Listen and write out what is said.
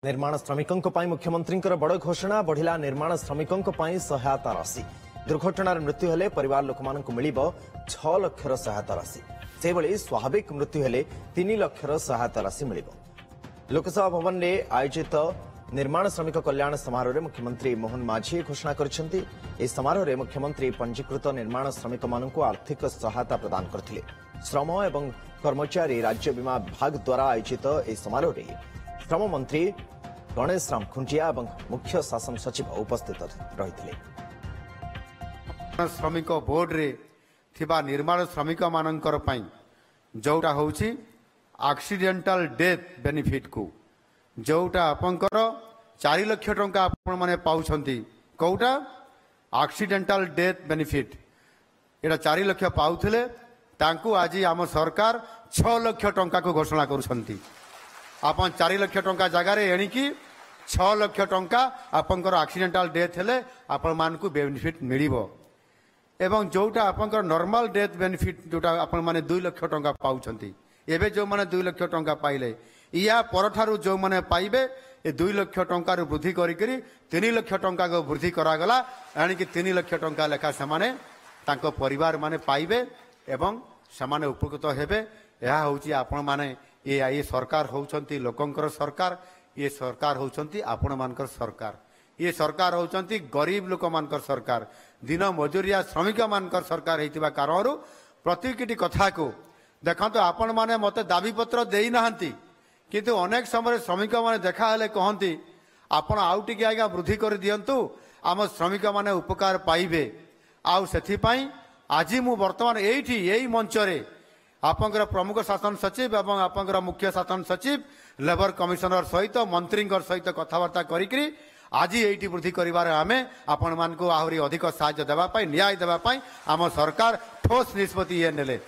निर्माण श्रमिकों मुख्यमंत्री बड़ घोषणा बढ़िला निर्माण श्रमिकों सहायता राशि दुर्घटनार मृत्यु हेले परिवार लोक मिल 6 लाख सहायता राशि से भली स्वाभाविक मृत्यु हेले 3 लाख सहायता राशि मिल लोकसभा भवन में आयोजित निर्माण श्रमिक कल्याण समारोह में मुख्यमंत्री मोहन माझी घोषणा करछंती। इस समारोह में मुख्यमंत्री पंजीकृत निर्माण श्रमिक मानक आर्थिक सहायता प्रदान करथिले। श्रम एवं कर्मचारी राज्य बीमा विभाग द्वारा आयोजित इस समारोह में श्रम मंत्री गणेश राम खुंटिया और मुख्य शासन सचिव उपस्थित रही। श्रमिक बोर्ड रे थिबा निर्माण श्रमिक मानकर पई जोटा होउची एक्सीडेंटल डेथ बेनिफिट को जोटा आपनकर 4 लाख टंका आपण माने पाउछंती कोटा एक्सीडेंटल डेथ बेनिफिट एटा 4 लाख पाउथिले तांकू आज आम सरकार 6 लाख टंका को घोषणा करूछंती। आपन 4 लाख टंका जगह रे एणिकी 6 लाख टंका आपनकर एक्सीडेंटल डेथ हेले आपण मानकू बेनिफिट मिलिबो एवं जोटा आपनकर नॉर्मल डेथ बेनिफिट जोटा आपण माने 2 लाख टंका पाउछंती एबे जो माने 2 लाख टंका पाइले या परठारु जो माने पाइबे ए 2 लाख टंका रु वृद्धि करी 3 लाख टंका को वृद्धि करागला यानी कि 3 लाख टंका लेखा समाने तांको परिवार माने पाइबे एवं समाने उपकृत हेबे। यह होउची आपण माने ये सरकार होउचंती लोकंकर सरकार ये सरकार होउचंती आपण मानकर सरकार ये सरकार होउचंती गरीब लोक मानकर सरकार दिन मजूरिया श्रमिक मानकर सरकार हेतिबा कारणरू प्रतिकिटी कथा को देखंतो आपण माने मते दाबी पत्र देई नाहंती किंतु अनेक समय श्रमिक माने देखा हेले कहंती आपण आउ टिके आज्ञा वृद्धि कर दियंतु आम श्रमिक माने उपकार पाइबे आउ सेथि पई आज मु वर्तमान एठी एई मंच रे आपंकर प्रमुख शासन सचिव एवं आपंकर मुख्य शासन सचिव लेबर कमिशनर सहित मंत्री सहित कथबार्ता करी आज ये वृद्धि करिवार आमे आपण मानकु आहुरी अधिक साहाय्य देबा पई न्याय देबा पई आम सरकार ठोस निष्पत्ति ये नेले।